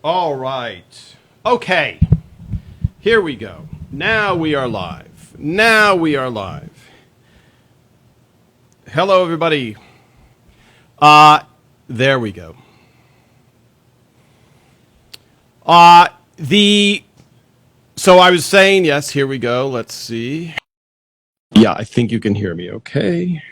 All right. Okay. Here we go. Now we are live. Now we are live. Hello, everybody. There we go. The so I was saying, yes, here we go. Let's see. Yeah, I think you can hear me okay.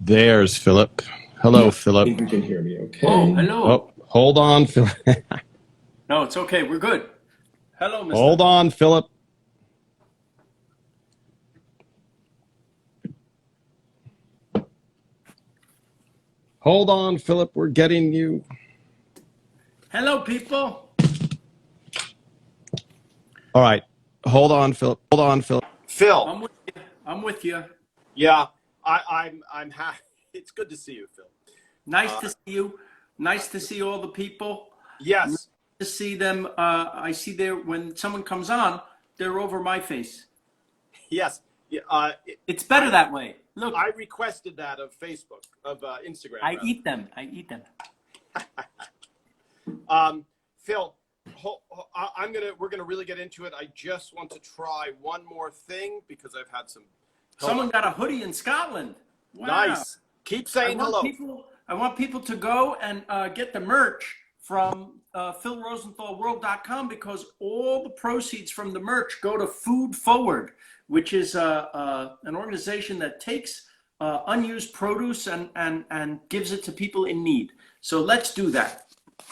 There's Philip. Hello, Philip. I think you can hear me okay. Oh, hello. Oh, hold on, Philip. No, it's okay. We're good. Hello, Mr. Hold on, Philip. Hold on, Philip. We're getting you. Hello, people. All right. Hold on, Philip. Hold on, Philip. Phil. I'm with you. I'm with you. Yeah, I'm happy. It's good to see you, Phil. Nice to see you. Nice to see all the people. Yes. Nice to see them. I see there when someone comes on, they're over my face. Yes. It's better that way. Look, I requested that of Facebook, of Instagram. I eat them. I eat them. Phil, we're gonna really get into it. I just want to try one more thing because I've had some. Someone got a hoodie in Scotland. Wow. Nice. Keep saying hello. I want people to go and get the merch from philrosenthalworld.com because all the proceeds from the merch go to Food Forward, which is an organization that takes unused produce and gives it to people in need. So let's do that.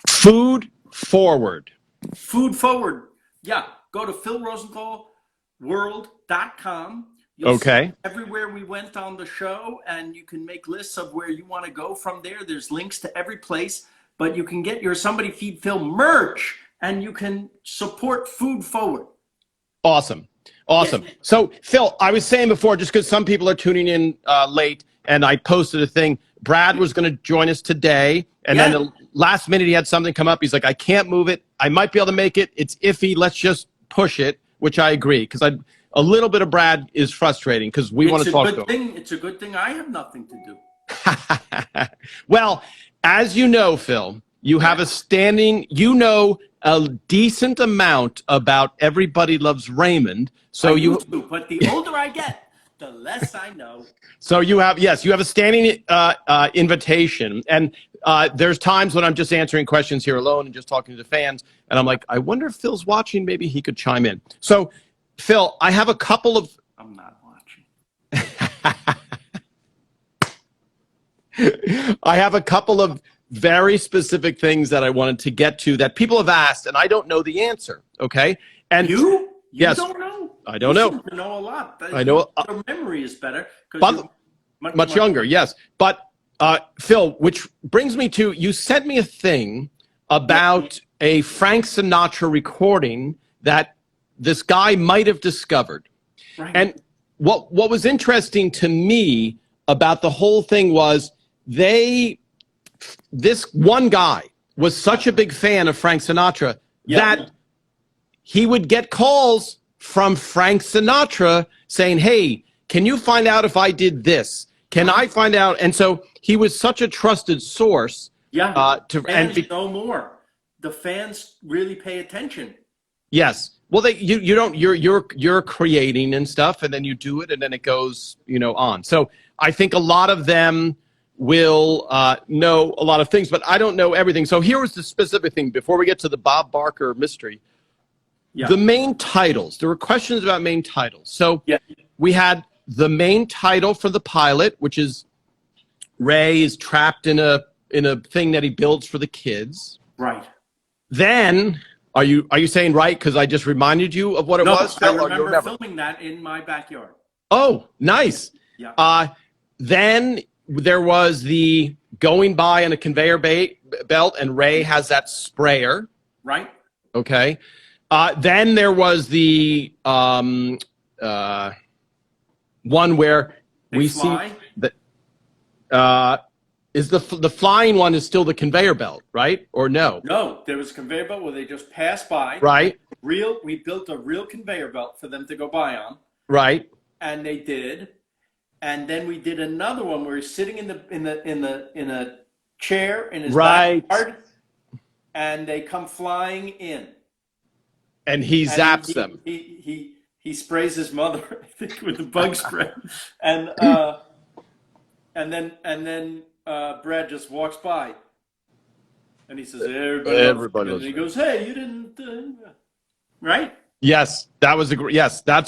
Food Forward. Food Forward. Yeah. Go to philrosenthalworld.com. You'll Okay. see everywhere we went on the show, and you can make lists of where you want to go from there. There's links to every place, but you can get your Somebody Feed Phil merch, and you can support Food Forward. Awesome. Awesome. Yes. So, Phil, I was saying before, just because some people are tuning in late, and I posted a thing, Brad was going to join us today, and then the last minute he had something come up. He's like, I can't move it. I might be able to make it. It's iffy. Let's just push it, which I agree, because a little bit of Brad is frustrating because we want to talk to him. It's a good thing I have nothing to do. Well, as you know, Phil, you have a standing, a decent amount about Everybody Loves Raymond. So but the older I get, the less I know. So you have a standing invitation, and there's times when I'm just answering questions here alone and just talking to the fans, and I'm like, I wonder if Phil's watching. Maybe he could chime in. So, Phil, I have a couple of. I'm not watching. I have a couple of very specific things that I wanted to get to that people have asked, and I don't know the answer. Okay, and you yes, don't know. I don't know. You know a lot. I know. Your memory is better because much younger. Yes, but Phil, which brings me to you sent me a thing about a Frank Sinatra recording that this guy might have discovered. Right. And what was interesting to me about the whole thing was this one guy was such a big fan of Frank Sinatra that he would get calls from Frank Sinatra saying, hey, can you find out if I did this? Can I find out? And so he was such a trusted source. Fans know more. The fans really pay attention. Yes. Well, you're creating and stuff, and then you do it, and then it goes, on. So I think a lot of them will know a lot of things, but I don't know everything. So here was the specific thing before we get to the Bob Barker mystery. Yeah. The main titles. There were questions about main titles. So we had the main title for the pilot, which is Ray is trapped in a thing that he builds for the kids. Right. Then. Are you saying right? Because I just reminded you of what it was? I remember filming that in my backyard. Oh, nice. Yeah. Then there was the going by on a conveyor belt, and Ray has that sprayer. Right. Okay. Then there was the one where we see that. Is the flying one is still the conveyor belt, right? Or no? No, there was a conveyor belt where they just passed by. Right. We built a real conveyor belt for them to go by on. Right. And they did. And then we did another one where he's sitting in a chair in his Right. backyard, and they come flying in. And he zaps them. He sprays his mother, I think, with the bug spray, and then Brad just walks by, and he says, "Everybody loves." And he goes, "Hey, you didn't, right?" Yes, that's a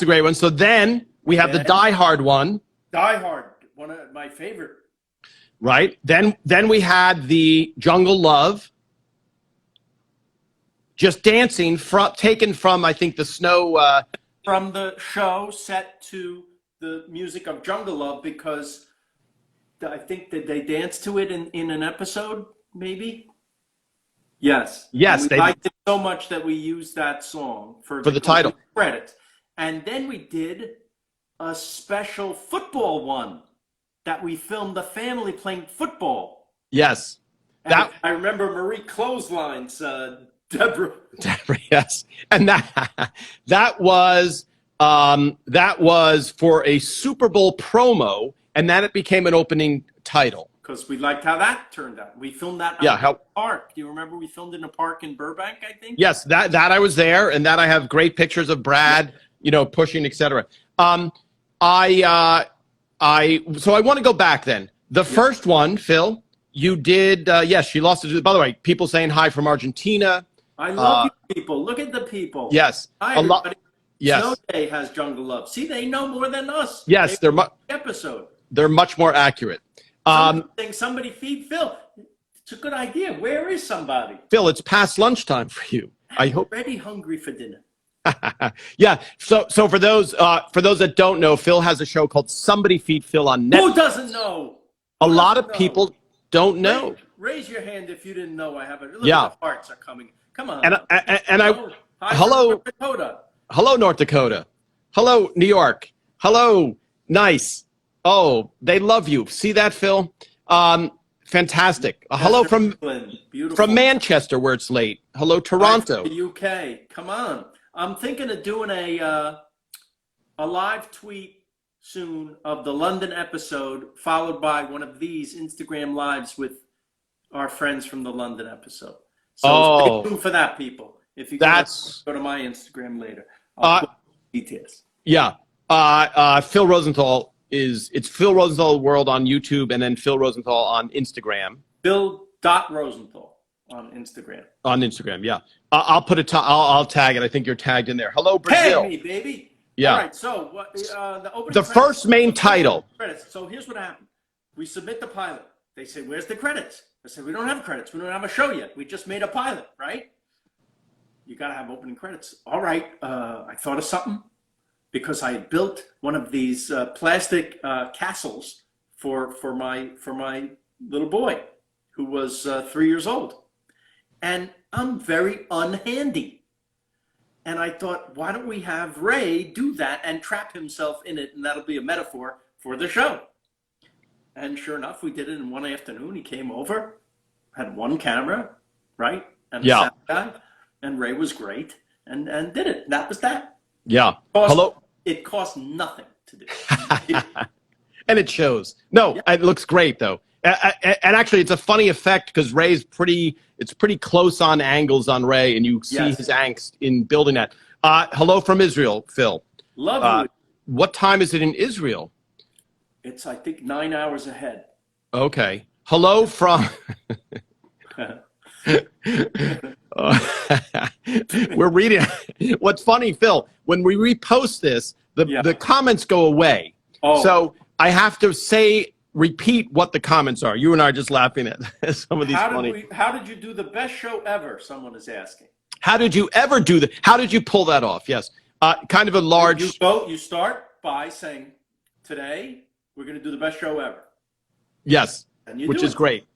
great one. So then we have the Die Hard one. Die Hard, one of my favorite. Right. Then we had the Jungle Love. Just dancing taken from, I think, the snow. From the show set to the music of Jungle Love, because I think that they danced to it in an episode, maybe. Yes. Yes. And we liked it so much that we used that song for the title credits. And then we did a special football one that we filmed the family playing football. Yes. And I remember Marie Clotheslines, Deborah, yes, and that was for a Super Bowl promo, and then it became an opening title. Because we liked how that turned out. We filmed that in a park. Do you remember we filmed in a park in Burbank, I think? Yes, that I was there, and that I have great pictures of Brad, pushing, etc. So I want to go back then. The first one, Phil, you did. Yes, she lost it. By the way, people saying hi from Argentina. I love you people. Look at the people. Yes. Hi, everybody. Yes. Snow Day has Jungle Love. See, they know more than us. Yes, they're much more accurate. Somebody feed Phil. It's a good idea. Where is somebody? Phil, it's past lunchtime for you. I'm already hungry for dinner. Yeah. So for those that don't know, Phil has a show called Somebody Feed Phil on Netflix. Who doesn't know? A lot of people don't know. Raise your hand if you didn't know I have it. Look, the hearts are coming. Come on. Hello, North Dakota. Hello, North Dakota. Hello, New York. Hello, nice. Oh, they love you. See that, Phil? Fantastic. Hello from Manchester, where it's late. Hello, Toronto. The UK. Come on. I'm thinking of doing a live tweet soon of the London episode, followed by one of these Instagram lives with our friends from the London episode. So stay tuned for that, people. If you go to my Instagram later, I'll put details. Yeah. Phil Rosenthal it's Phil Rosenthal World on YouTube, and then Phil Rosenthal on Instagram. Phil.Rosenthal on Instagram. On Instagram, yeah. I'll put I'll tag it. I think you're tagged in there. Hello, Brazil. Hey, me, baby. Yeah. All right. So the first main title. Credits. So here's what happened. We submit the pilot. They say, "Where's the credits?" I said, "We don't have credits. We don't have a show yet. We just made a pilot, right? You got to have opening credits." All right. I thought of something, because I had built one of these plastic castles for my little boy, who was 3 years old, and I'm very unhandy. And I thought, why don't we have Ray do that and trap himself in it, and that'll be a metaphor for the show. And sure enough, we did it in one afternoon. He came over, had one camera, right? And a sound guy, and Ray was great, and did it. That was that. Yeah. It cost nothing to do. And it shows. No, It looks great, though. And actually, it's a funny effect, because Ray's it's pretty close on angles on Ray, and you see his angst in building that. Hello from Israel, Phil. Love you. What time is it in Israel? It's, I think, 9 hours ahead. Okay. Hello from... We're reading. What's funny, Phil, when we repost this, the comments go away. So I have to repeat what the comments are. You and I are just laughing at some of these How did you do the best show ever? Someone is asking. How did you ever do that? How did you pull that off? Yes. Kind of a large... You start by saying, today, we're going to do the best show ever. Yes, which is great.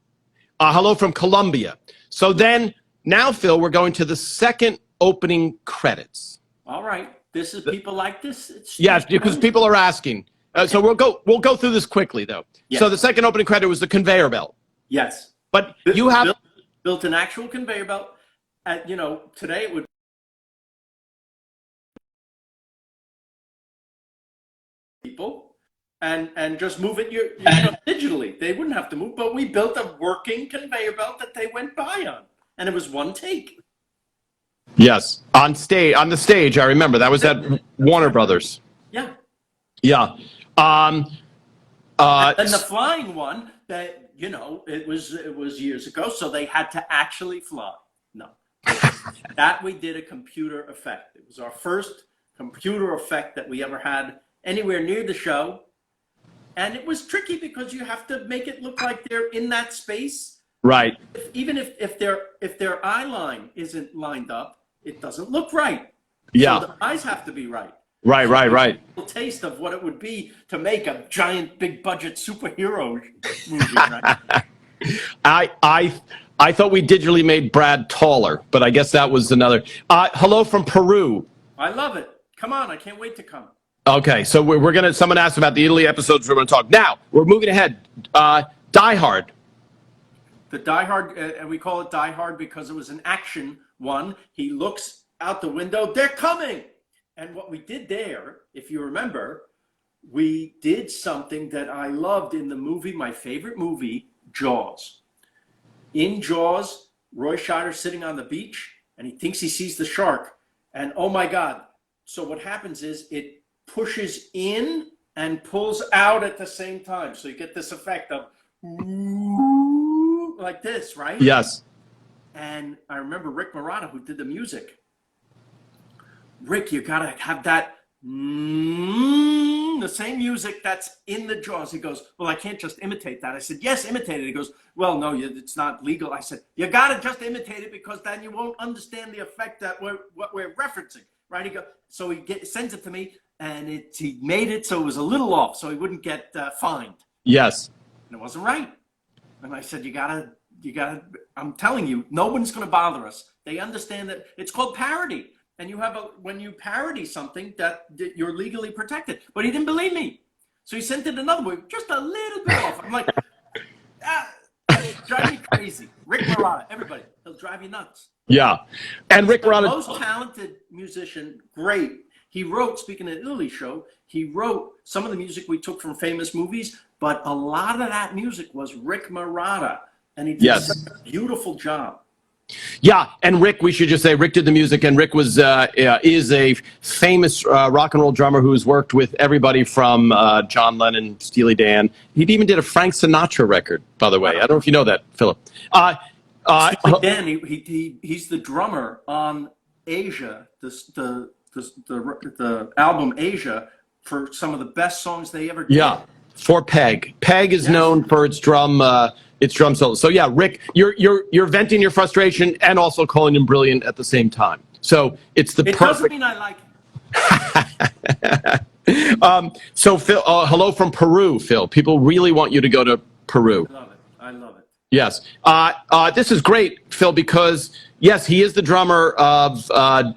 Hello from Colombia. So then, now, Phil, we're going to the second opening credits. All right. This is people like this? Yes, because people are asking. So we'll go through this quickly, though. Yes. So the second opening credit was the conveyor belt. Yes. But you have... Built an actual conveyor belt. Today it would... people. and just move it digitally. They wouldn't have to move, but we built a working conveyor belt that they went by on, and it was one take. Yes, on the stage. I remember that was at Warner Brothers. Yeah. Yeah. And the flying one, that it was years ago, so they had to actually fly. No, that we did a computer effect. It was our first computer effect that we ever had anywhere near the show, and it was tricky because you have to make it look like they're in that space. Right. Even if their eye line isn't lined up, it doesn't look right. Yeah. So the eyes have to be right. Right. A taste of what it would be to make a giant, big budget superhero movie. Right? I thought we digitally made Brad taller, but I guess that was another. Hello from Peru. I love it. Come on, I can't wait to come. Okay, so we're gonna. Someone asked about the Italy episodes. We're gonna talk now. We're moving ahead. Die Hard. The Die Hard, and we call it Die Hard because it was an action one. He looks out the window. They're coming. And what we did there, if you remember, we did something that I loved in the movie, my favorite movie, Jaws. In Jaws, Roy Scheider's sitting on the beach, and he thinks he sees the shark. And oh my God. So what happens is it pushes in and pulls out at the same time. So you get this effect of like this, right? Yes. And I remember Rick Marotta, who did the music. Rick, you gotta have that the same music that's in the Jaws. He goes, well, I can't just imitate that. I said, yes, imitate it. He goes, well, no, it's not legal. I said, you gotta just imitate it because then you won't understand the effect that what we're referencing, right? He goes, so he sends it to me, and he made it so it was a little off, so he wouldn't get fined. Yes. And it wasn't right. And I said, you gotta. I'm telling you, no one's gonna bother us. They understand that it's called parody. And when you parody something that you're legally protected. But he didn't believe me. So he sent it another way, just a little bit off. I'm like, drive me crazy. Rick Marotta, everybody, he'll drive you nuts. Yeah. And Rick Marotta, most talented musician, great. He wrote, speaking of Italy show, he wrote some of the music we took from famous movies, but a lot of that music was Rick Marotta. And he did such a beautiful job. Yeah, and Rick, we should just say Rick did the music, and Rick is a famous rock and roll drummer who's worked with everybody from John Lennon, Steely Dan. He even did a Frank Sinatra record, by the way. I don't know if you know that, Philip. Steely Dan, he's the drummer on Asia, the album Asia, for some of the best songs they ever did. Yeah, for Peg. Peg is known for its drum solo. So yeah, Rick, you're venting your frustration and also calling him brilliant at the same time. So it's the perfect. It doesn't mean I like him. So Phil, hello from Peru, Phil. People really want you to go to Peru. I love it. Yes. This is great, Phil, because yes, he is the drummer of.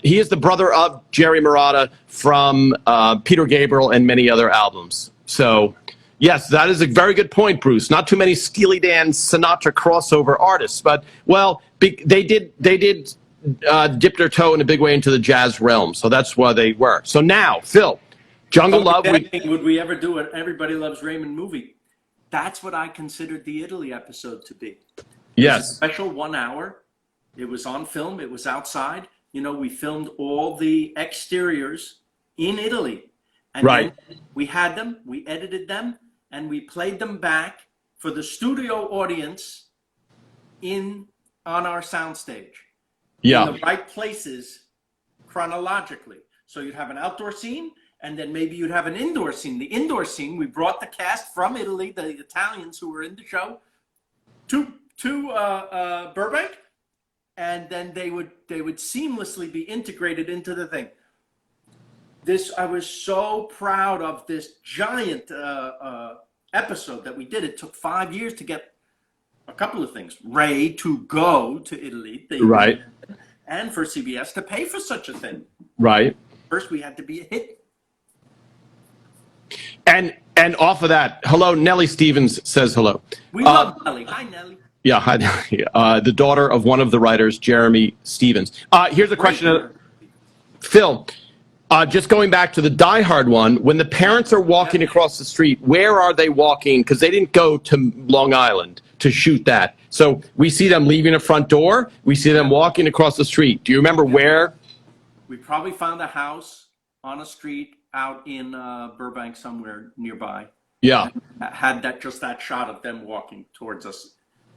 He is the brother of Jerry Marotta from Peter Gabriel and many other albums. So. Yes, that is a very good point, Bruce. Not too many Steely Dan Sinatra crossover artists, but well, they did dip their toe in a big way into the jazz realm, so that's why they were. So now, Phil, Jungle Love. Would we ever do an Everybody Loves Raymond movie? That's what I considered the Italy episode to be. Yes, it was a special 1 hour. It was on film. It was outside. We filmed all the exteriors in Italy, and then we had them. We edited them. And we played them back for the studio audience on our soundstage. In the right places chronologically. So you'd have an outdoor scene, and then maybe you'd have an indoor scene. The indoor scene, we brought the cast from Italy, the Italians who were in the show, to Burbank, and then they would seamlessly be integrated into the thing. I was so proud of this giant episode that we did. It took 5 years to get a couple of things. Ray to go to Italy, and for CBS to pay for such a thing. Right. First, we had to be a hit. And off of that, hello, Nellie Stevens says hello. We love Nellie. Hi, Nellie. Yeah, hi, Nellie. The daughter of one of the writers, Jeremy Stevens. Here's a question, Phil. Just going back to the Die Hard one, when the parents are walking across the street, where are they walking? Because they didn't go to Long Island to shoot that. So we see them leaving a front door. We see them walking across the street. Do you remember where? We probably found a house on a street out in Burbank somewhere nearby. Yeah. Had that shot of them walking towards us.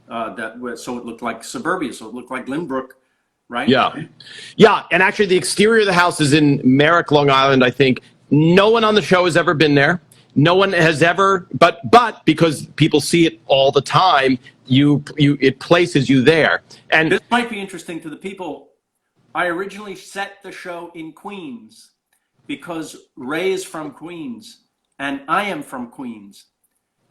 So it looked like suburbia. So it looked like Lynbrook. Right? Yeah. Yeah. And actually, the exterior of the house is in Merrick, Long Island, I think. No one on the show has ever been there. No one has ever, but because people see it all the time, it places you there. And this might be interesting to the people. I originally set the show in Queens because Ray is from Queens and I am from Queens.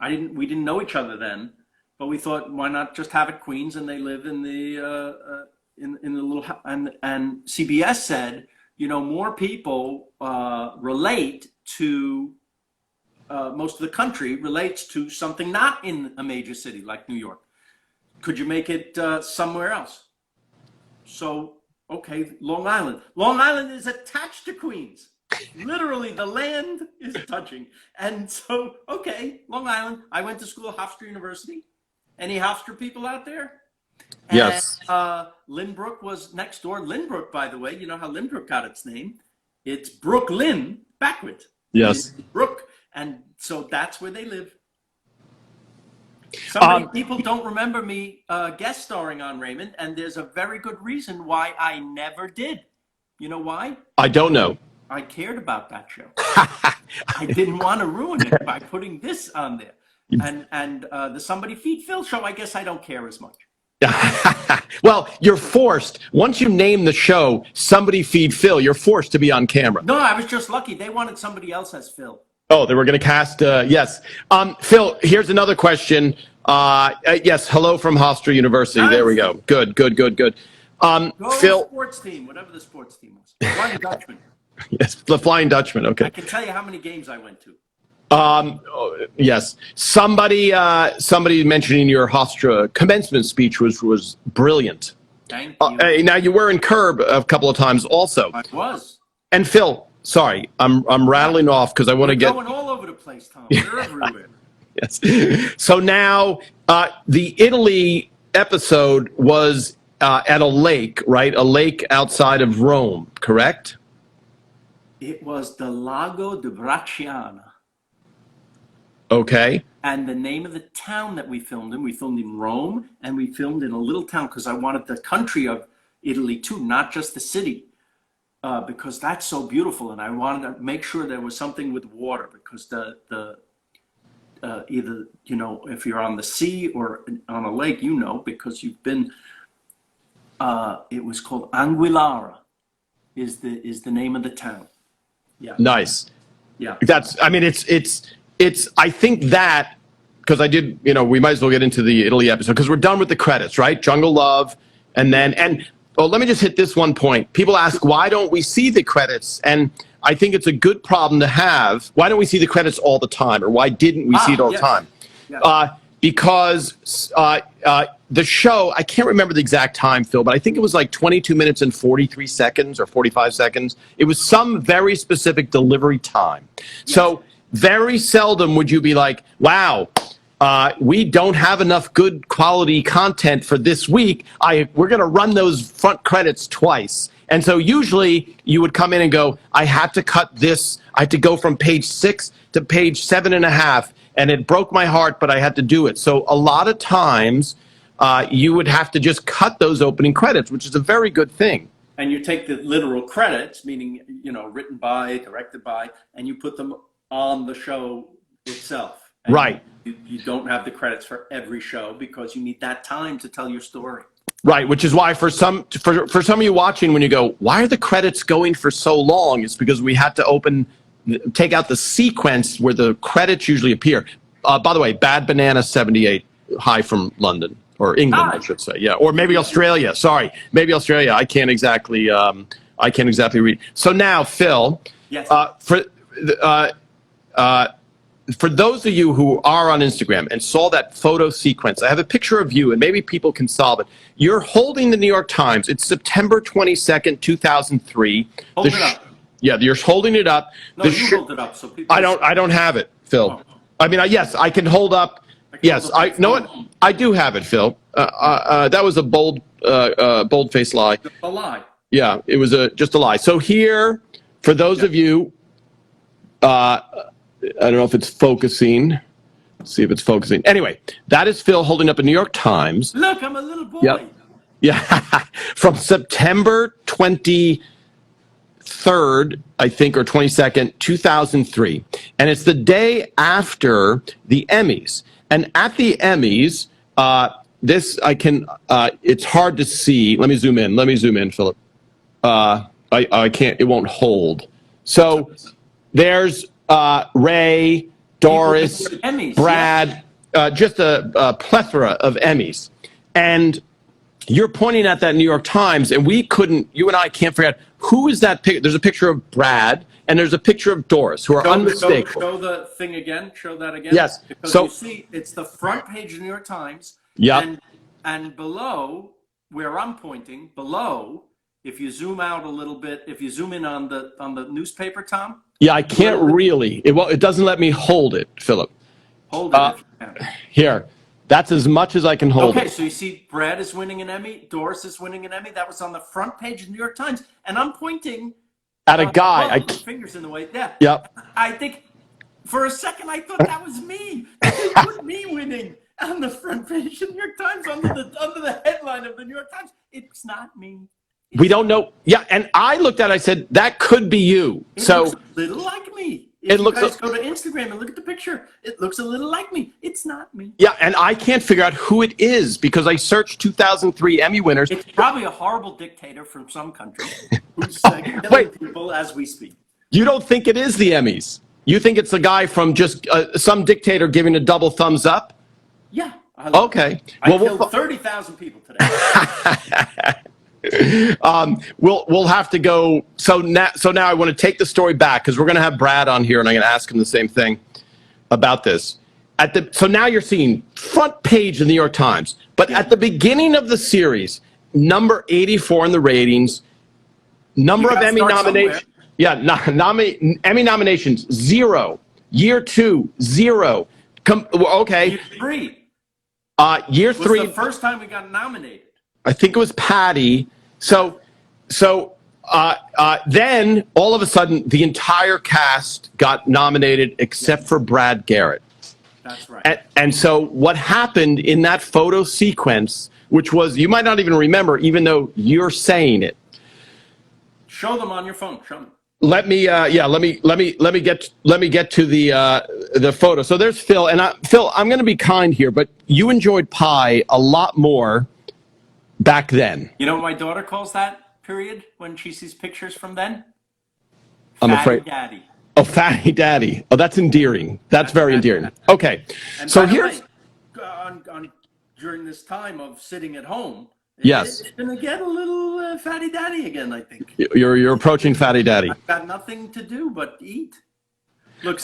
We didn't know each other then, but we thought, why not just have it Queens, and they live in the in the little, and CBS said, more people relate to most of the country relates to something not in a major city like New York. Could you make it somewhere else? So, okay, Long Island. Long Island is attached to Queens. Literally, the land is touching. And so, okay, Long Island. I went to school at Hofstra University. Any Hofstra people out there? And, yes. Lynbrook was next door. Lynbrook, by the way, you know how Lynbrook got its name? It's Brooklyn backwards. Yes. Brook. And so that's where they live. So many people don't remember me guest starring on Raymond, and there's a very good reason why I never did. You know why? I don't know. I cared about that show. I didn't want to ruin it by putting this on there. And the Somebody Feed Phil show, I guess I don't care as much. Well, you're forced. Once you name the show Somebody Feed Phil, you're forced to be on camera. No, I was just lucky. They wanted somebody else as Phil. Oh, they were going to cast, yes. Phil, here's another question. Yes, hello from Hofstra University. Nice. There we go. Good. Go Phil, sports team, whatever the sports team was. Flying Dutchman. Yes, the Flying Dutchman, okay. I can tell you how many games I went to. Yes. Somebody mentioning your Hofstra commencement speech was brilliant. Thank you. Now, you were in Curb a couple of times also. I was. And Phil, sorry, I'm rattling off because I want to get going all over the place, Tom. We're everywhere. Yes. So now the Italy episode was at a lake, right? A lake outside of Rome, correct? It was the Lago di Bracciana. Okay. And the name of the town that we filmed in Rome, and we filmed in a little town because I wanted the country of Italy too, not just the city, because that's so beautiful. And I wanted to make sure there was something with water, because either, if you're on the sea or on a lake, because you've been, it was called Anguillara is the name of the town. Yeah. Nice. Yeah. It's I think that, because I did, we might as well get into the Italy episode because we're done with the credits, right? Jungle Love. And then, let me just hit this one point. People ask, why don't we see the credits? And I think it's a good problem to have. Why don't we see the credits all the time? Or why didn't we see it all the time? Yeah. Because the show, I can't remember the exact time, Phil, but I think it was like 22 minutes and 43 seconds or 45 seconds. It was some very specific delivery time. Yes. So very seldom would you be like, wow, we don't have enough good quality content for this week. We're going to run those front credits twice. And so usually you would come in and go, I had to cut this. I had to go from page 6 to page 7.5. And it broke my heart, but I had to do it. So a lot of times you would have to just cut those opening credits, which is a very good thing. And you take the literal credits, meaning, written by, directed by, and you put them on the show itself. And right. You don't have the credits for every show because you need that time to tell your story. Right, which is why for some of you watching, when you go, why are the credits going for so long? It's because we had to take out the sequence where the credits usually appear. By the way, Bad Banana 78, hi from London, or England, I should say. Yeah, or maybe Australia. Sorry, maybe Australia. I can't exactly read. So now, Phil, yes. For those of you who are on Instagram and saw that photo sequence, I have a picture of you, and maybe people can solve it. You're holding the New York Times. It's September 22nd, 2003. Hold it up. Yeah, you're holding it up. No, you hold it up so people. I don't have it, Phil. Oh. I mean, yes, I can hold up. Yes, I know what. I do have it, Phil. That was a bold-faced lie. A lie. Yeah, it was just a lie. So here, for those of you, I don't know if it's focusing. Let's see if it's focusing. Anyway, that is Phil holding up a New York Times. Look, I'm a little boy. Yep. Yeah, from September 23rd, I think, or 22nd, 2003. And it's the day after the Emmys. And at the Emmys, it's hard to see. Let me zoom in, Philip. I can't, it won't hold. So there's Ray, Doris, Emmys, Brad, just a plethora of Emmys. And you're pointing at that New York Times, and you and I can't figure out who is that picture. There's a picture of Brad, and there's a picture of Doris, who are unmistakable. Show the thing again. Show that again. Yes. Because so you see, it's the front page of the New York Times. Yeah. And below, where I'm pointing, below, if you zoom out a little bit, if you zoom in on the newspaper, Tom. Yeah, I can't really. It doesn't let me hold it, Philip. Hold it if you can. Here. That's as much as I can hold it. Okay, so you see Brad is winning an Emmy, Doris is winning an Emmy. That was on the front page of the New York Times. And I'm pointing at a guy. Fingers in the way. Yeah. Yep. I think for a second I thought that was me. They put me winning on the front page of the New York Times under the headline of the New York Times. It's not me. We don't know. Yeah, and I looked at it, I said, that could be you. It looks a little like me. If you guys go to Instagram and look at the picture, it looks a little like me. It's not me. Yeah, and I can't figure out who it is because I searched 2003 Emmy winners. It's probably a horrible dictator from some country who's killing people as we speak. You don't think it is the Emmys? You think it's a guy from just some dictator giving a double thumbs up? Yeah. Okay. I killed 30,000 people today. We'll have to go. So now I want to take the story back because we're going to have Brad on here, and I'm going to ask him the same thing about this. So now you're seeing front page of the New York Times, but at the beginning of the series, number 84 in the ratings, number of Emmy nominations. Yeah, Emmy nominations 0. Year 2 0. Okay. Year 3. Year 3 was the first time we got nominated. I think it was Patty. So then all of a sudden the entire cast got nominated except for Brad Garrett. That's right. And so what happened in that photo sequence, which was, you might not even remember, even though you're saying it. Show them on your phone. Show them. Let me get to the photo. So there's Phil, and Phil, I'm going to be kind here, but you enjoyed Pie a lot more back then. You know what my daughter calls that period when she sees pictures from then? I'm afraid. Daddy. Oh, Fatty Daddy. Oh, that's endearing. That's very endearing. Okay. And so here's during this time of sitting at home. Yes. It's going to get a little Fatty Daddy again, I think. You're approaching Fatty Daddy. I've got nothing to do but eat. Look,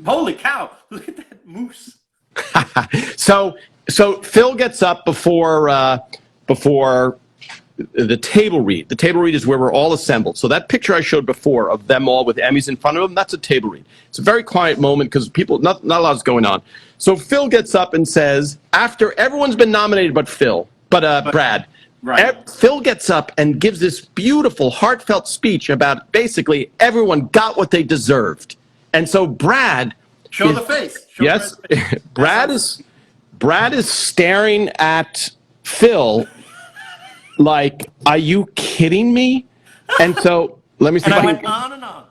holy cow! Look at that moose. So Phil gets up before the table read. The table read is where we're all assembled. So that picture I showed before of them all with Emmys in front of them, that's a table read. It's a very quiet moment because not a lot's going on. So Phil gets up and says, after everyone's been nominated but Brad. Right. Phil gets up and gives this beautiful, heartfelt speech about basically everyone got what they deserved. And so Brad... Show the face. Yes. Brad is staring at Phil like, are you kidding me? And so, let me see and if I I went can... on and on.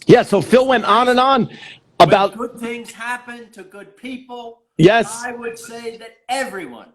Yeah, so Phil went on and on about... When good things happen to good people, yes. I would say that everyone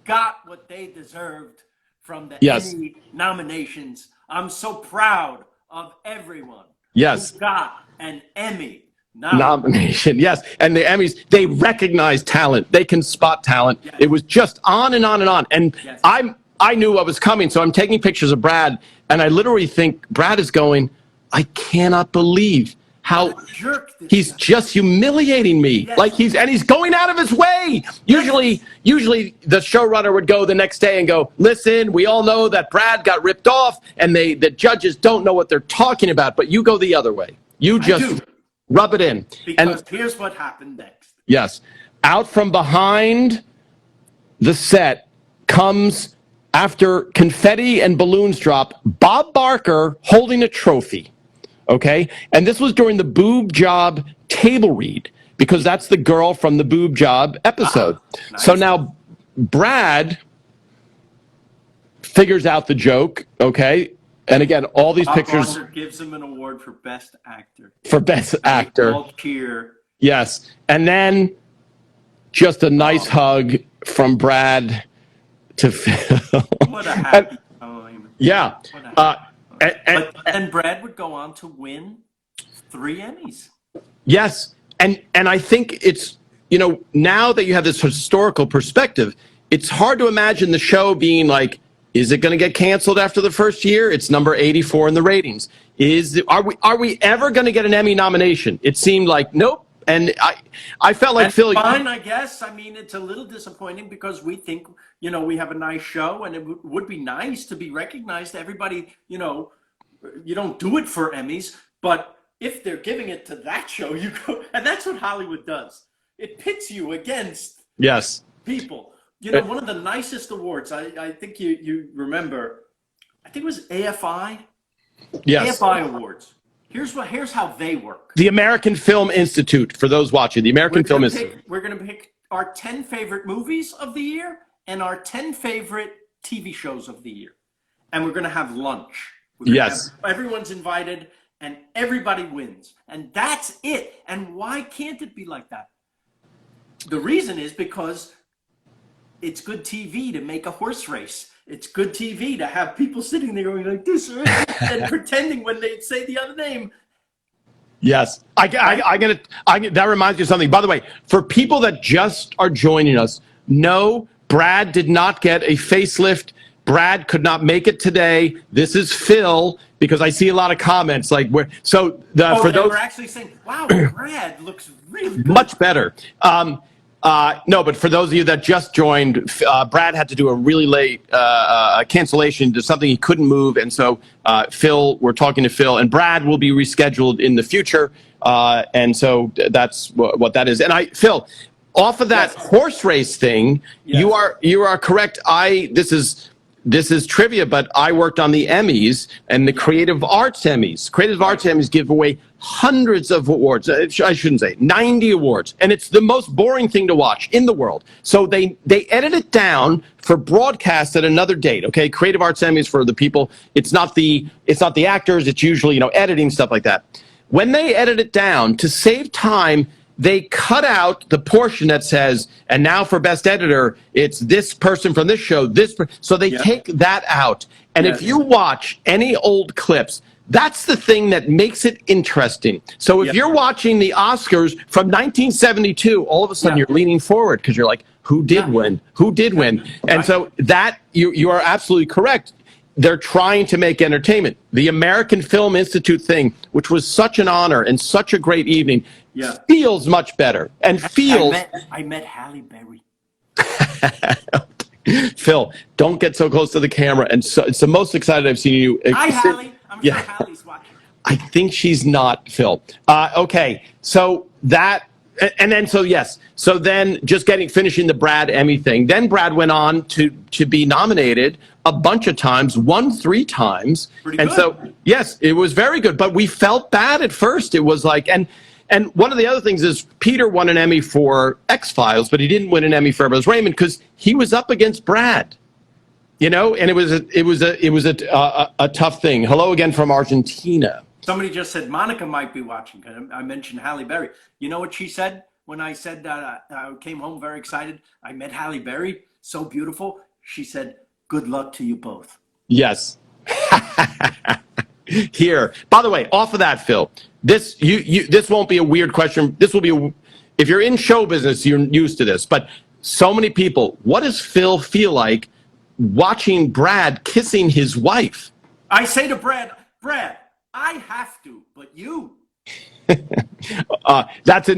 got what they deserved from the Emmy nominations. I'm so proud of everyone who got an Emmy nomination. Yes, and the Emmys, they recognize talent. They can spot talent. Yes. It was just on and on and on. And yes. I knew what was coming, so I'm taking pictures of Brad, and I literally think Brad is going, I cannot believe how jerk this he's guy. just humiliating me. Yes. Like he's going out of his way. Usually the showrunner would go the next day and go, listen, we all know that Brad got ripped off and the judges don't know what they're talking about, but you go the other way. You just rub it in. Because here's what happened next. Yes. Out from behind the set comes, after confetti and balloons drop, Bob Barker holding a trophy. Okay? And this was during the boob job table read, because that's the girl from the boob job episode. Nice. So now Brad figures out the joke, okay? And again, all these pictures. Barker gives him an award for Best Actor. For Best Actor. All cheer. Yes. And then just a nice hug from Brad to Phil. What a happy time. Yeah. And Brad would go on to win 3 Emmys. Yes. And I think it's, now that you have this historical perspective, it's hard to imagine the show being like, is it going to get canceled after the first year? It's number 84 in the ratings. Are we ever going to get an Emmy nomination? It seemed like nope. And I felt like Phil. Fine, I guess. I mean, it's a little disappointing because we think, we have a nice show and it would be nice to be recognized. Everybody, you don't do it for Emmys, but if they're giving it to that show, you go, and that's what Hollywood does. It pits you against people. One of the nicest awards, I think you remember, I think it was AFI. Yes. AFI Awards. Here's how they work. The American Film Institute, for those watching, the American Film Institute. We're going to pick our 10 favorite movies of the year and our 10 favorite TV shows of the year. And we're going to have lunch. Everyone's invited and everybody wins. And that's it. And why can't it be like that? The reason is because it's good TV to make a horse race. It's good TV to have people sitting there going like this and pretending when they say the other name. Yes. That reminds me of something. By the way, for people that just are joining us, no, Brad did not get a facelift. Brad could not make it today. This is Phil, because I see a lot of comments like for those we're actually saying, wow, Brad looks really good. Much better. No, but for those of you that just joined, Brad had to do a really late cancellation to something he couldn't move. And so we're talking to Phil, and Brad will be rescheduled in the future. And so that's what that is. And Phil, off of that horse race thing, you are correct. This is trivia, but I worked on the Emmys and the Creative Arts Emmys. Creative Arts Emmys give away hundreds of awards. I shouldn't say 90 awards, and it's the most boring thing to watch in the world. So they edit it down for broadcast at another date. Okay, Creative Arts Emmys for the people. It's not the actors. It's usually editing, stuff like that. When they edit it down to save time, they cut out the portion that says, and now for Best Editor, it's this person from this show, so they take that out. And if you watch any old clips, that's the thing that makes it interesting. So if you're watching the Oscars from 1972, all of a sudden you're leaning forward because you're like, who did win? Who did win? And so that, you are absolutely correct. They're trying to make entertainment. The American Film Institute thing, which was such an honor and such a great evening, feels much better. And feels... I met Halle Berry. Phil, don't get so close to the camera. And so it's the most excited I've seen you. Hi, Halle. I'm sure Halle's watching. I think she's not, Phil. Okay, so that... And then, so then just finishing the Brad Emmy thing. Then Brad went on to be nominated a bunch of times, won 3 times. Pretty and good. So, yes, it was very good. But we felt bad at first. It was like, and one of the other things is Peter won an Emmy for X-Files, but he didn't win an Emmy for Everybody's Raymond because he was up against Brad. And it was a tough thing. Hello again from Argentina. Somebody just said Monica might be watching. I mentioned Halle Berry. You know what she said when I said that I came home very excited? I met Halle Berry, so beautiful. She said, "Good luck to you both." Yes. Here. By the way, off of that, Phil, this won't be a weird question. This will be if you're in show business, you're used to this. But so many people, what does Phil feel like watching Brad kissing his wife? I say to Brad, I have to, but you. That's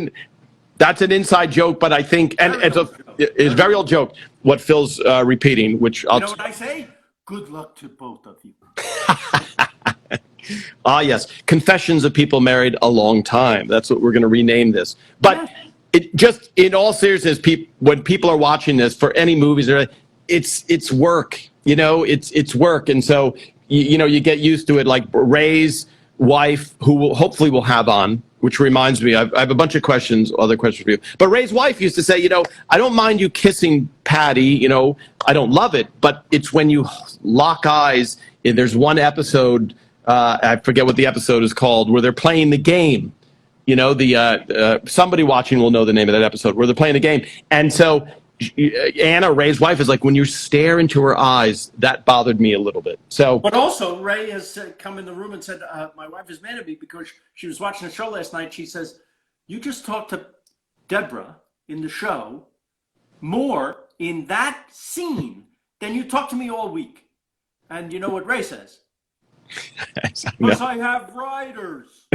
an inside joke, but I think, and it's a very old joke. What Phil's repeating, which you know what I say? Good luck to both of you. Yes, Confessions of People Married a Long Time. That's what we're going to rename this. But it just, in all seriousness, when people are watching this for any movies, it's work. It's work, and so you get used to it. Like Ray's wife, who will hopefully we'll have on. Which reminds me, I have a bunch of other questions for you. But Ray's wife used to say, I don't mind you kissing Patty, I don't love it, but it's when you lock eyes. There's one episode, I forget what the episode is called, where they're playing the game. Somebody watching will know the name of that episode, where they're playing the game. And so Anna, Ray's wife, is like, when you stare into her eyes, that bothered me a little bit. But also, Ray has come in the room and said, my wife is mad at me because she was watching the show last night. She says, you just talked to Deborah in the show more in that scene than you talked to me all week. And you know what Ray says? Because I have writers.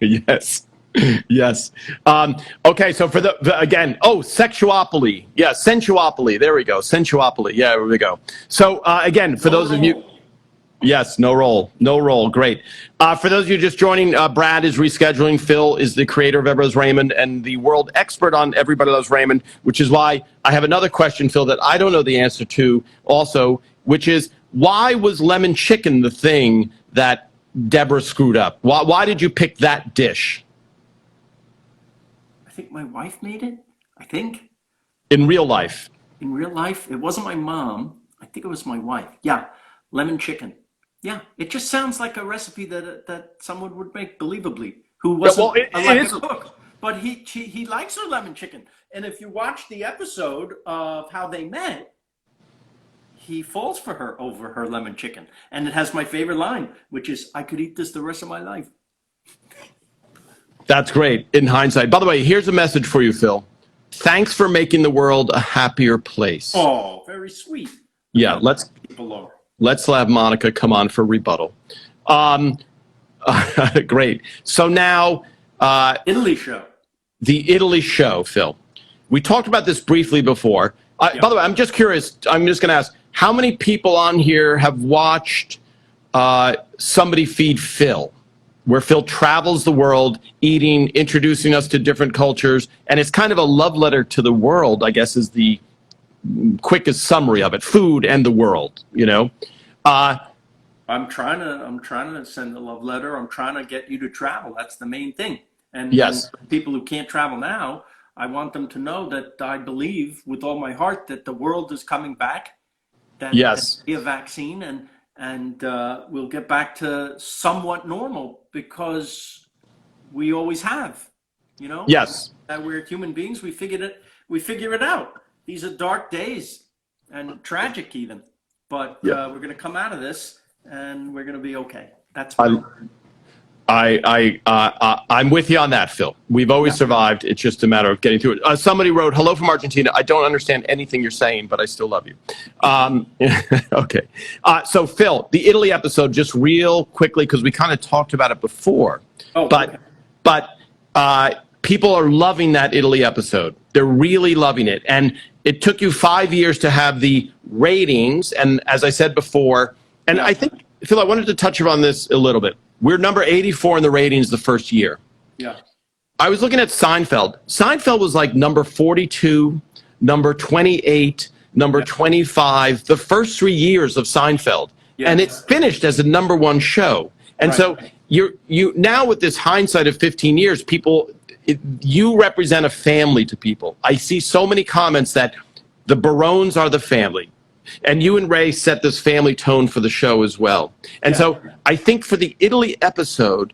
Yes. Yes. Okay. So for sexuopoly. Yeah. Sensuopoly. There we go. Sensuopoly. Yeah. There we go. So again, for those of you, yes, no role. Great. For those of you just joining, Brad is rescheduling. Phil is the creator of Everybody Loves Raymond and the world expert on Everybody Loves Raymond, which is why I have another question, Phil, that I don't know the answer to also, which is, why was lemon chicken the thing that Deborah screwed up? Why did you pick that dish? I think my wife made it. I think. In real life? In real life, it wasn't my mom. I think it was my wife. Yeah, lemon chicken. Yeah, it just sounds like a recipe that someone would make believably, who wasn't a cook. But he likes her lemon chicken. And if you watch the episode of how they met, he falls for her over her lemon chicken. And it has my favorite line, which is, I could eat this the rest of my life. That's great in hindsight. By the way, here's a message for you, Phil. Thanks for making the world a happier place. Oh, very sweet. Yeah, let's have Monica come on for rebuttal. Great. So now, Italy show. The Italy show, Phil. We talked about this briefly before. By the way, I'm just curious. I'm just going to ask, how many people on here have watched Somebody Feed Phil, where Phil travels the world eating, introducing us to different cultures, and it's kind of a love letter to the world, I guess, is the quickest summary of it. Food and the world, I'm trying to send a love letter. I'm trying to get you to travel. That's the main thing. And yes, and people who can't travel now, I want them to know that I believe with all my heart that the world is coming back. That there'll be a vaccine and we'll get back to somewhat normal, because we always have, Yes. That we're human beings. We figure it out. These are dark days and tragic even, but we're going to come out of this and we're going to be okay. That's I'm with you on that, Phil. We've always survived. It's just a matter of getting through it. Somebody wrote, "Hello from Argentina. I don't understand anything you're saying, but I still love you." Okay. So Phil, the Italy episode, just real quickly, because we kind of talked about it before. But people are loving that Italy episode. They're really loving it. And it took you 5 years to have the ratings. And as I said before, and I think, Phil, I wanted to touch on this a little bit. We're number 84 in the ratings the first year. Yeah. I was looking at Seinfeld. Seinfeld was like number 42, number 28, number 25, the first 3 years of Seinfeld. Yeah. And it's finished as a number one show. And so you now, with this hindsight of 15 years, you represent a family to people. I see so many comments that the Barones are the family. And you and Ray set this family tone for the show as well. And so I think for the Italy episode,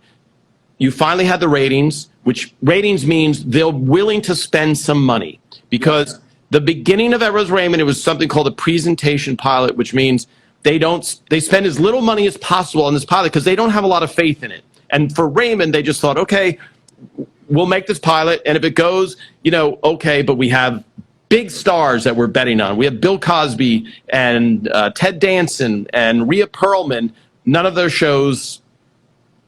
you finally had the ratings, which ratings means they're willing to spend some money. Because the beginning of Everett Raymond, it was something called a presentation pilot, which means they spend as little money as possible on this pilot because they don't have a lot of faith in it. And for Raymond, they just thought, okay, we'll make this pilot. And if it goes, okay, but we have big stars that we're betting on. We have Bill Cosby and Ted Danson and Rhea Perlman. None of their shows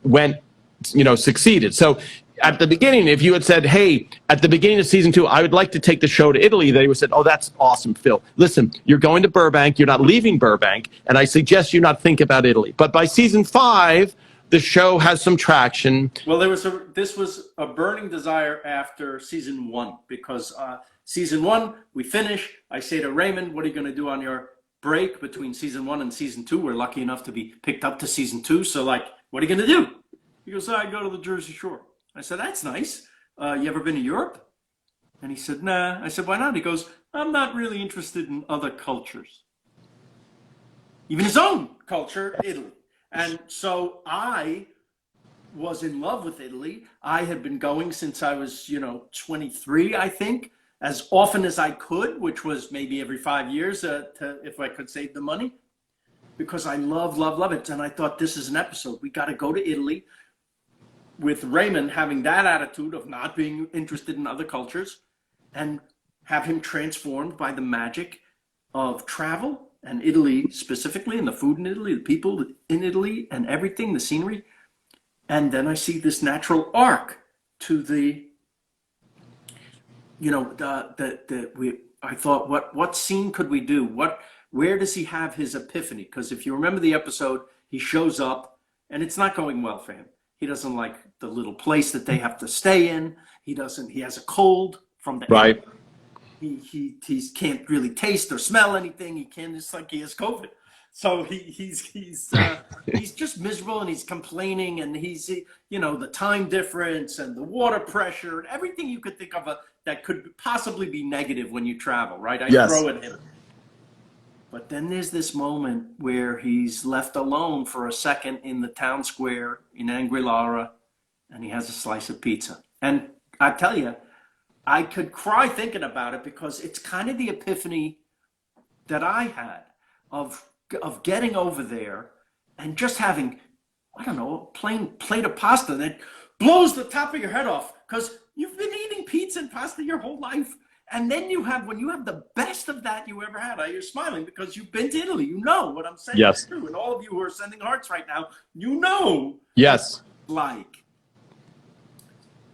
went succeeded. So at the beginning, if you had said, hey, at the beginning of season 2, I would like to take the show to Italy, they would have said, oh, that's awesome, Phil. Listen, you're going to Burbank. You're not leaving Burbank. And I suggest you not think about Italy. But by season 5, the show has some traction. Well, this was a burning desire after season 1, because season 1, we finish. I say to Raymond, what are you going to do on your break between season 1 and season 2? We're lucky enough to be picked up to season 2. So what are you going to do? He goes, I go to the Jersey Shore. I said, that's nice. You ever been to Europe? And he said, nah. I said, why not? He goes, I'm not really interested in other cultures. Even his own culture, Italy. And so I was in love with Italy. I had been going since I was, 23, I think, as often as I could, which was maybe every 5 years if I could save the money, because I love it. And I thought, this is an episode. We got to go to Italy, with Raymond having that attitude of not being interested in other cultures, and have him transformed by the magic of travel and Italy specifically, and the food in Italy, the people in Italy, and everything, the scenery. And then I see this natural arc to the, I thought, what scene could we do? Where does he have his epiphany? Because if you remember the episode, he shows up and it's not going well for him. He doesn't like the little place that they have to stay in. He has a cold from the right. He can't really taste or smell anything. He can't, it's like he has COVID. So he's just miserable, and he's complaining, and he's, the time difference and the water pressure and everything you could think of that could possibly be negative when you travel, right? I throw at him. But then there's this moment where he's left alone for a second in the town square in Anguillara, and he has a slice of pizza. And I tell you, I could cry thinking about it, because it's kind of the epiphany that I had of getting over there and just having, I don't know, a plain plate of pasta that blows the top of your head off, because you've been eating pizza and pasta your whole life. And then when you have the best of that you ever had, you're smiling because you've been to Italy. You know what I'm saying. Yes. Is true. And all of you who are sending hearts right now, you yes, like.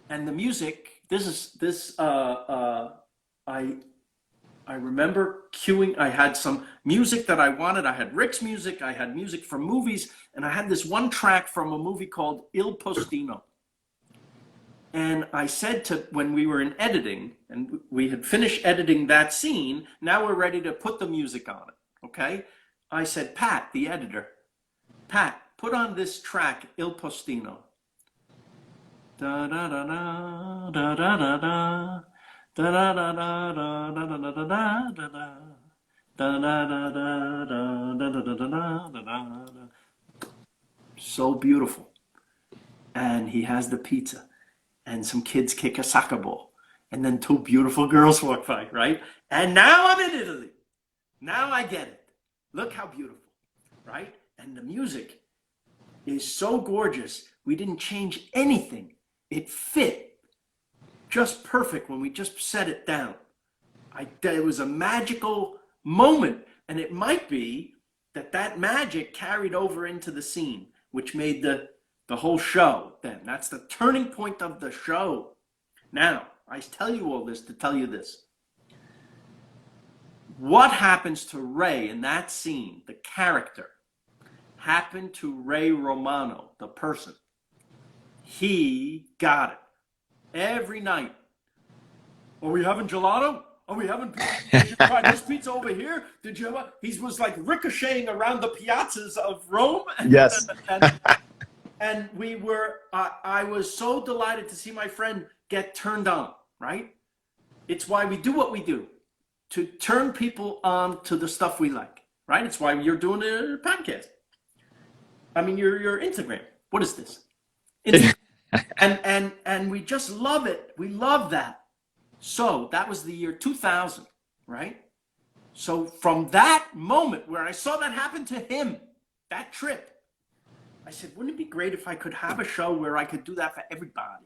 And the music, I remember queuing. I had some music that I wanted. I had Rick's music. I had music from movies. And I had this one track from a movie called Il Postino. And I said when we were in editing, and we had finished editing that scene, now we're ready to put the music on it, okay? I said, Pat, the editor, Pat, put on this track, Il Postino. Da da da da da da da da da da da da da da da da da da da. So beautiful. And he has the pizza, and some kids kick a soccer ball, and then 2 beautiful girls walk by, right? And now I'm in Italy. Now I get it. Look how beautiful, right? And the music is so gorgeous. We didn't change anything. It fit just perfect when we just set it down. It was a magical moment, and it might be that magic carried over into the scene, which made the whole show then. That's the turning point of the show. Now, I tell you all this to tell you this. What happens to Ray in that scene, the character, happened to Ray Romano, the person. He got it. Every night. Are we having gelato? Are we having pizza? Did you try this pizza over here? Did you have He was like ricocheting around the piazzas of Rome. Yes. And I was so delighted to see my friend get turned on, right? It's why we do what we do, to turn people on to the stuff we like, right? It's why you're doing a podcast. I mean, your Instagram. What is this? And we just love it. We love that. So that was the year 2000, right? So from that moment where I saw that happen to him, that trip, I said, wouldn't it be great if I could have a show where I could do that for everybody?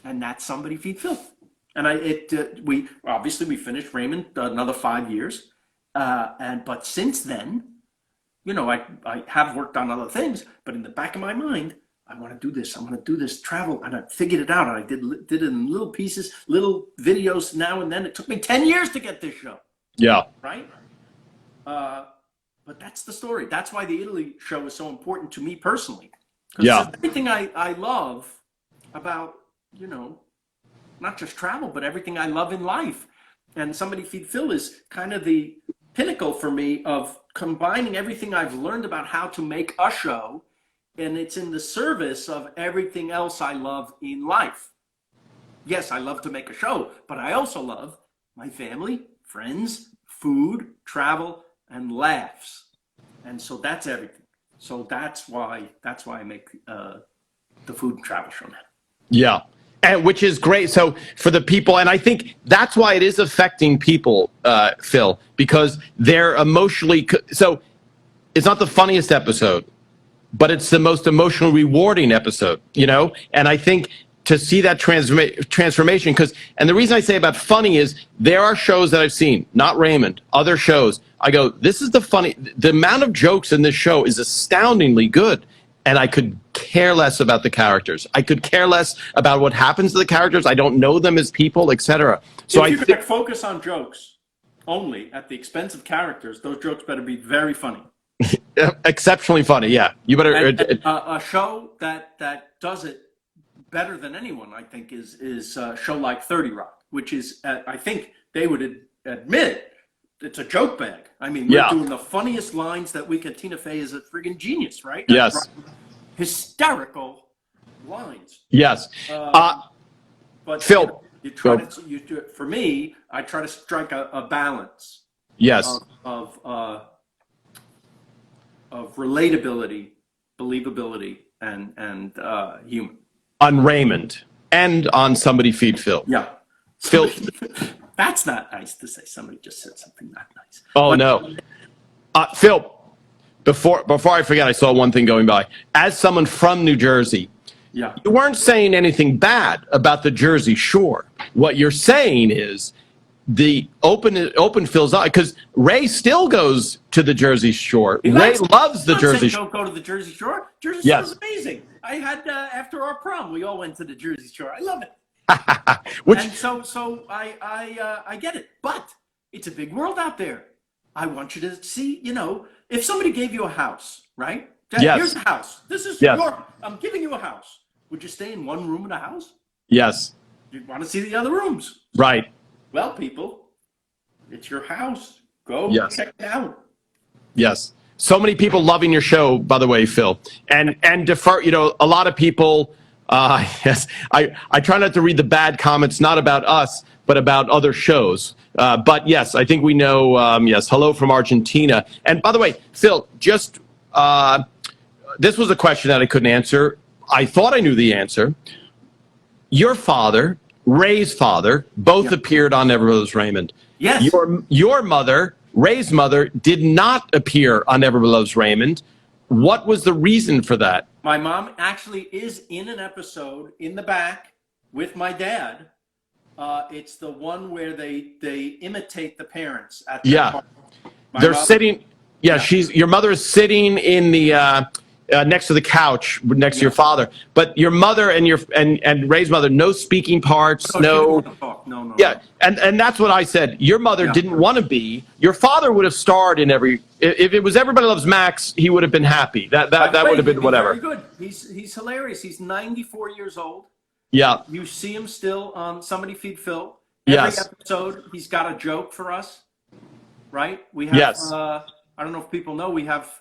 And that's Somebody Feed Phil. And we finished Raymond another 5 years. But since then, I have worked on other things, but in the back of my mind, I want to do this. I want to do this travel. And I figured it out. And I did it in little pieces, little videos now and then. It took me 10 years to get this show. Yeah. Right? But that's the story. That's why the Italy show is so important to me personally. Yeah. Everything I love about, not just travel, but everything I love in life. And Somebody Feed Phil is kind of the pinnacle for me of combining everything I've learned about how to make a show, and it's in the service of everything else I love in life. Yes, I love to make a show, but I also love my family, friends, food, travel, and laughs. And so that's everything. So that's why I make the food and travel show now. Yeah. And which is great. So for the people, and I think that's why it is affecting people, Phil, because they're emotionally. So it's not the funniest episode, but it's the most emotionally rewarding episode, And I think to see that transformation, and the reason I say about funny is there are shows that I've seen, not Raymond, other shows. I go, this is the amount of jokes in this show is astoundingly good. And I could care less about the characters. I could care less about what happens to the characters. I don't know them as people, etc. So if you could focus on jokes only at the expense of characters, those jokes better be very funny. Exceptionally funny, yeah. You better. A show that does it better than anyone, I think, is a show like 30 Rock, which is, I think they would admit, it's a joke bag. I mean, we're doing the funniest lines that we can. Tina Fey is a friggin' genius, right? Yes. Right. Hysterical lines. Yes. But Phil, you do it. For me, I try to strike a balance. Yes. Of relatability, believability, and humor. On Raymond and on Somebody Feed Phil. Yeah. Phil. That's not nice to say. Somebody just said something not nice. Oh, no. Phil, before I forget, I saw one thing going by. As someone from New Jersey, you weren't saying anything bad about the Jersey Shore. What you're saying is the open Phil's eye, because Ray still goes to the Jersey Shore. Ray loves the Jersey Shore. Don't go to the Jersey Shore. Jersey Shore is amazing. I had after our prom, we all went to the Jersey Shore. I love it. And so I get it, but it's a big world out there. I want you to see, if somebody gave you a house, right? Here's a house. This is I'm giving you a house. Would you stay in one room in a house? Yes. You'd want to see the other rooms. Right. Well, people, it's your house. Go check it out. Yes. So many people loving your show, by the way, Phil, and defer. A lot of people. Yes, I try not to read the bad comments, not about us, but about other shows. But yes, I think we know. Yes, hello from Argentina. And by the way, Phil, just this was a question that I couldn't answer. I thought I knew the answer. Your father, Ray's father, both appeared on Never Loves Raymond. Yes. Your mother, Ray's mother, did not appear on Never Loves Raymond. What was the reason for that? My mom actually is in an episode in the back with my dad. It's the one where they imitate the parents at the park. They're sitting. Yeah, your mother is sitting in the next to the couch next to your father. But your mother and Ray's mother, no speaking parts, no. Yeah, and that's what I said. Your mother didn't want to be. Your father would have starred in every. If it was Everybody Loves Max, he would have been happy. That would have been whatever. Very good. He's hilarious. He's 94 years old. Yeah. You see him still on Somebody Feed Phil. Every episode, he's got a joke for us. Right? We have. I don't know if people know, we have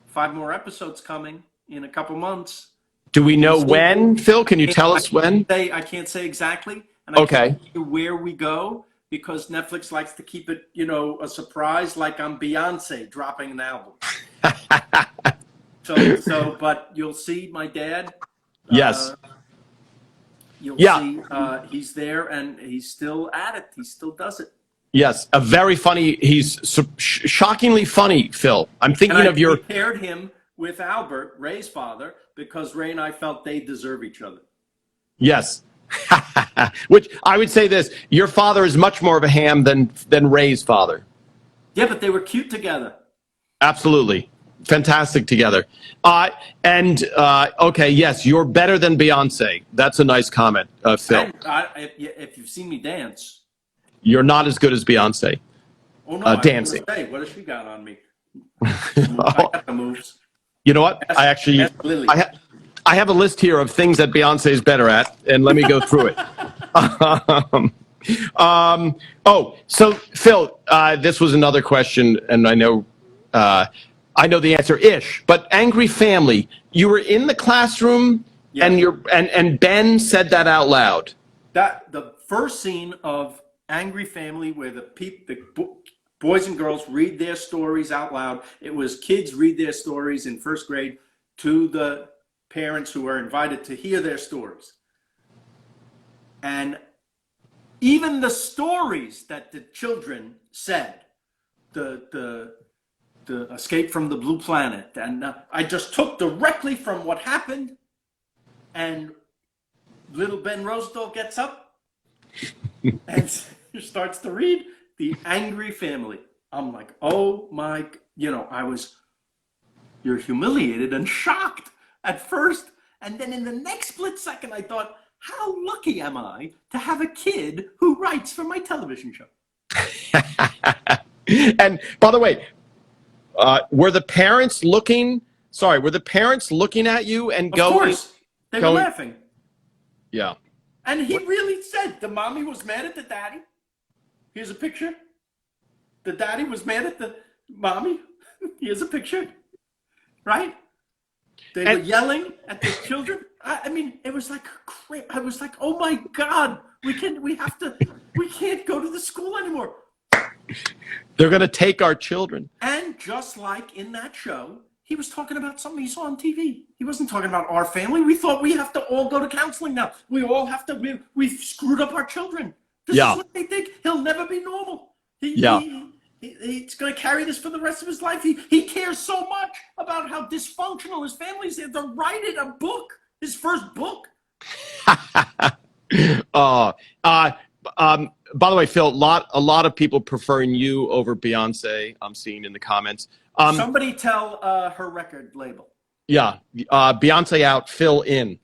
5 more episodes coming in a couple months. Do we know when, Phil? Can you tell us when? I can't say exactly. And I can't tell you where we go, because Netflix likes to keep it, a surprise, like I'm Beyonce dropping an album. But you'll see my dad. Yes. You'll see he's there and he's still at it. He still does it. Yes, a very funny. He's shockingly funny, Phil. I'm thinking of your. I paired him with Albert, Ray's father, because Ray and I felt they deserve each other. Yes. Which I would say this: your father is much more of a ham than Ray's father. Yeah, but they were cute together. Absolutely. fantastic together. Okay, yes, you're better than Beyonce. That's a nice comment, Phil. If you've seen me dance, you're not as good as Beyonce. oh no, Dancing. What has she got on me? I got the moves. You know what? Ask Lily. I have a list here of things that Beyonce is better at, and let me go through it. So Phil, this was another question, and I know the answer ish, but angry family. You were in the classroom, Yeah. and Ben said that out loud. That the first scene of Angry Family, where the boys and girls read their stories out loud. It was kids read their stories in first grade to the parents who are invited to hear their stories. And even the stories that the children said, the Escape from the Blue Planet, and I just took directly from what happened, and little Ben Rosenthal gets up and starts to read The Angry Family. I'm like, oh my, you're humiliated and shocked at first. And then in the next split second, I thought, how lucky am I to have a kid who writes for my television show? And by the way, were the parents looking at you and going? Of course, they were laughing. Yeah. And he really said the mommy was mad at the daddy. Here's a picture. The daddy was mad at the mommy. Here's a picture. Right? They were yelling at the children. I mean, it was like I was like, oh my God, we can't go to the school anymore. They're going to take our children. And just like in that show, he was talking about something he saw on TV. He wasn't talking about our family. We thought we have to all go to counseling now. We all have to, we've screwed up our children. This is what they think. He'll never be normal. He's going to carry this for the rest of his life. He cares so much about how dysfunctional his family is. They have to write it a book, his first book. By the way, Phil, a lot of people preferring you over Beyonce. I'm seeing in the comments. Somebody tell her record label. Yeah, Beyonce out, Phil in.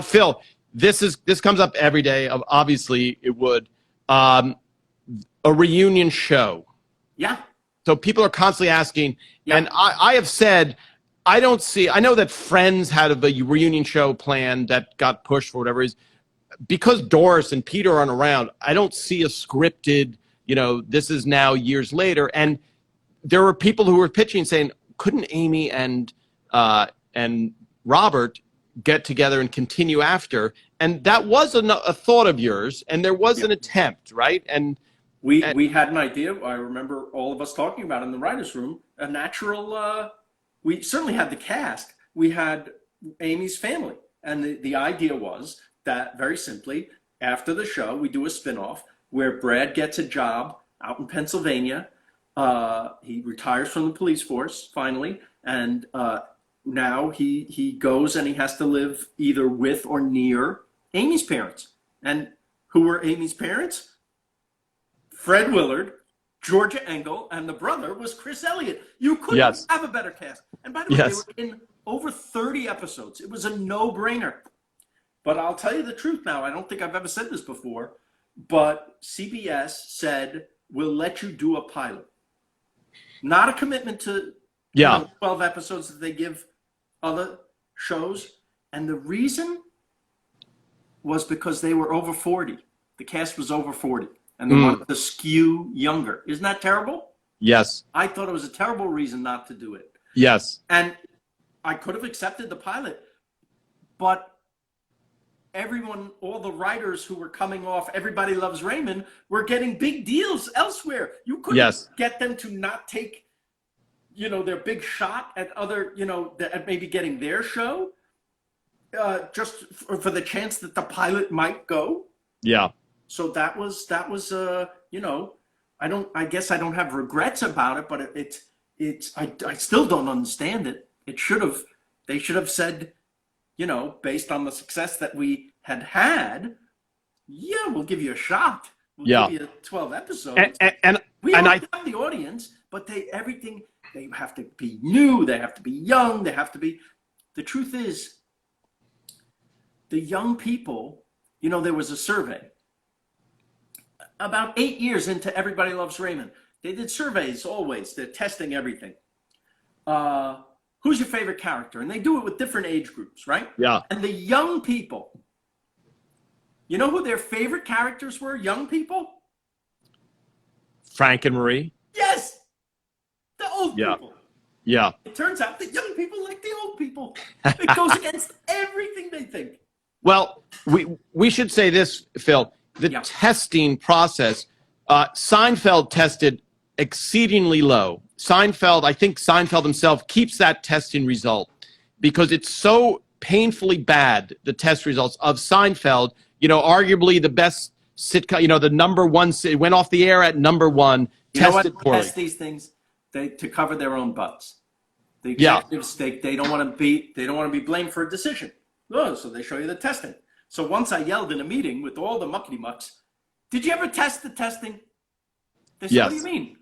Phil, this comes up every day. Obviously, it would. A reunion show. Yeah. So people are constantly asking, and I have said, I know that Friends had a reunion show planned that got pushed for whatever reason. Because Doris and Peter aren't around, I don't see a scripted, this is now years later. And there were people who were pitching saying, couldn't Amy and Robert get together and continue after? And that was a thought of yours, and there was an attempt, right? And we had an idea. I remember all of us talking about it in the writer's room, a natural, we certainly had the cast. We had Amy's family. And the idea was that, very simply, after the show, we do a spinoff where Brad gets a job out in Pennsylvania. He retires from the police force, finally. And now he goes and he has to live either with or near Amy's parents. And who were Amy's parents? Fred Willard, Georgia Engel, and the brother was Chris Elliott. You couldn't have a better cast. And by the way, they were in over 30 episodes. It was a no-brainer. But I'll tell you the truth now. I don't think I've ever said this before, but CBS said, we'll let you do a pilot. Not a commitment to 12 episodes that they give other shows. And the reason was because they were over 40. The cast was over 40. And they wanted to skew younger. Isn't that terrible? Yes. I thought it was a terrible reason not to do it. Yes. And I could have accepted the pilot, but everyone, all the writers who were coming off Everybody Loves Raymond were getting big deals elsewhere. You couldn't get them to not take, their big shot at other, at maybe getting their show just for the chance that the pilot might go. Yeah. So that was I guess I don't have regrets about it, but I still don't understand it. They should have said, based on the success that we had, we'll give you a shot. We'll give you 12 episodes. And we I have the audience, but They have to be new. They have to be young. They have to be. The truth is, the young people, you know, there was a survey about 8 years into Everybody Loves Raymond. They did surveys always. They're testing everything. Who's your favorite character? And they do it with different age groups, right? Yeah. And the young people, you know who their favorite characters were? Young people? Frank and Marie. Yes. The old people. Yeah. It turns out that young people like the old people. It goes against everything they think. Well, we should say this, Phil. The testing process, Seinfeld tested exceedingly low. I think Seinfeld himself keeps that testing result because it's so painfully bad, the test results of Seinfeld, you know, arguably the best sitcom, you know, the number one, it went off the air at number one, tested poorly. Test these things to cover their own butts. The executives, they don't want to be blamed for a decision. Oh, so they show you the testing. So once I yelled in a meeting with all the muckety mucks, did you ever test the testing? They said, What do you mean?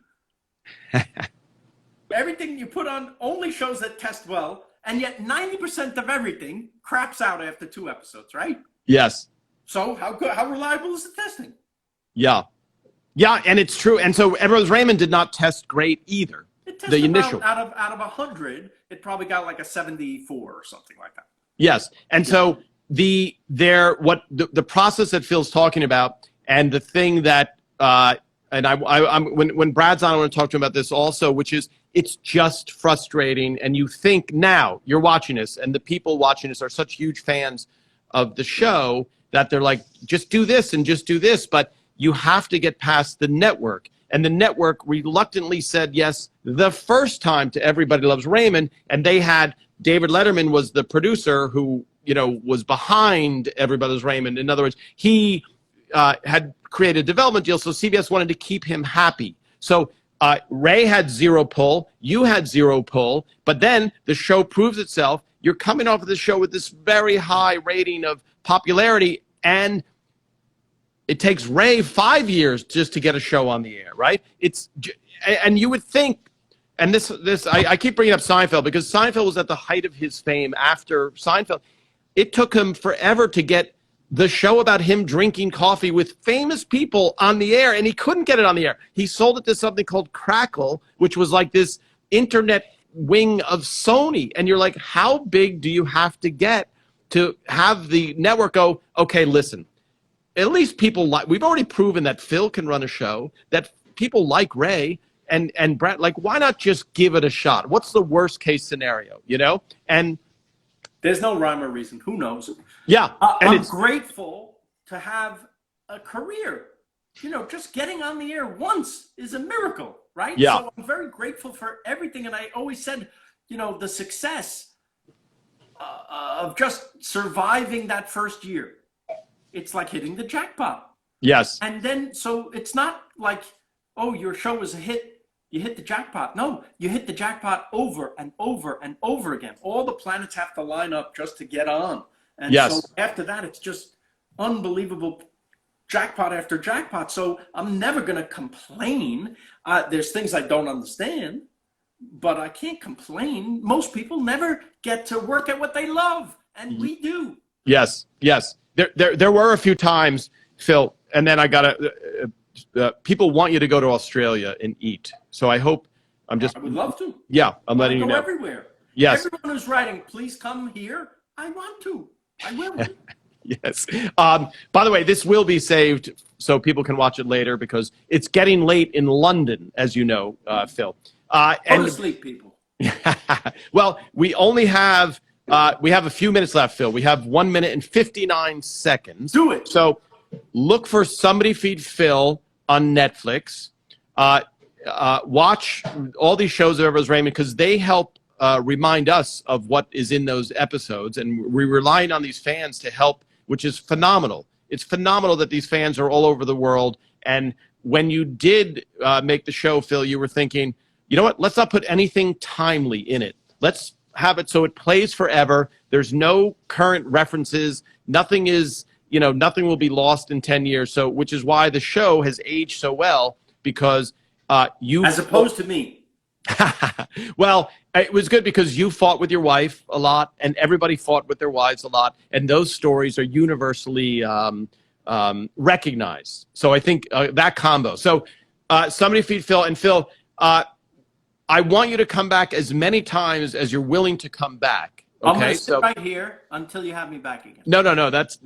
Everything you put on only shows that test well, and yet 90% of everything craps out after 2 episodes, right? Yes. So how reliable is the testing? Yeah. Yeah, and it's true. And so Everyone's Raymond did not test great either. It tested the initial out of 100, it probably got like a 74 or something like that. Yes. And so the process that Phil's talking about, and the thing that and I'm when Brad's on, I want to talk to him about this also, which is it's just frustrating. And you think now you're watching this, and the people watching this are such huge fans of the show that they're like, just do this and just do this. But you have to get past the network. And the network reluctantly said yes the first time to Everybody Loves Raymond. And they had David Letterman was the producer who, you know, was behind Everybody Loves Raymond. In other words, he had created a development deal, so CBS wanted to keep him happy. So Ray had 0 pull, you had 0 pull, but then the show proves itself. You're coming off of the show with this very high rating of popularity, and it takes Ray 5 years just to get a show on the air, right? And you would think, and I keep bringing up Seinfeld because Seinfeld was at the height of his fame after Seinfeld. It took him forever to get the show about him drinking coffee with famous people on the air, and he couldn't get it on the air. He sold it to something called Crackle, which was like this internet wing of Sony. And you're like, how big do you have to get to have the network go, okay, listen, at least people like, we've already proven that Phil can run a show, that people like Ray and Brett, like, why not just give it a shot? What's the worst case scenario, you know? And there's no rhyme or reason. Who knows? Yeah. And I'm grateful to have a career. You know, just getting on the air once is a miracle, right? Yeah. So I'm very grateful for everything. And I always said, you know, the success of just surviving that first year, it's like hitting the jackpot. Yes. And then, so it's not like, oh, your show was a hit, you hit the jackpot. No, you hit the jackpot over and over and over again. All the planets have to line up just to get on. And so after that, it's just unbelievable jackpot after jackpot. So I'm never going to complain. There's things I don't understand, but I can't complain. Most people never get to work at what they love, and we do. Yes, yes. There were a few times, Phil, and then I got to people want you to go to Australia and eat. So I hope I would love to. Yeah, I'm letting you know. Everywhere. Yes. Everyone who's writing, please come here. I want to. I will. Yes. By the way, this will be saved so people can watch it later because it's getting late in London, as you know, Phil. Go to sleep, people. Well, we only have a few minutes left, Phil. We have 1 minute and 59 seconds. Do it. So look for Somebody Feed Phil on Netflix. Watch all these shows of Everyone's Raymond because they help remind us of what is in those episodes. And we're relying on these fans to help, which is phenomenal. It's phenomenal that these fans are all over the world. And when you did make the show, Phil, you were thinking, you know what, let's not put anything timely in it. Let's have it so it plays forever. There's no current references. Nothing is, nothing will be lost in 10 years. So, which is why the show has aged so well because you. As opposed to me. Well, it was good because you fought with your wife a lot, and everybody fought with their wives a lot, and those stories are universally recognized. So I think that combo. So somebody feed Phil, and Phil, I want you to come back as many times as you're willing to come back. Okay, I'm going to sit right here until you have me back again. No. That's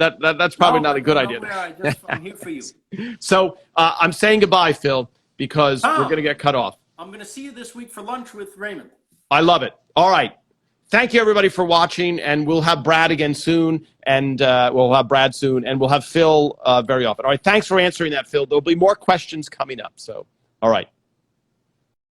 probably not a good idea. I'm here for you. So I'm saying goodbye, Phil, because we're going to get cut off. I'm going to see you this week for lunch with Raymond. I love it. All right. Thank you, everybody, for watching, and we'll have Brad again soon, and we'll have Brad soon, and we'll have Phil very often. All right. Thanks for answering that, Phil. There'll be more questions coming up. So, all right.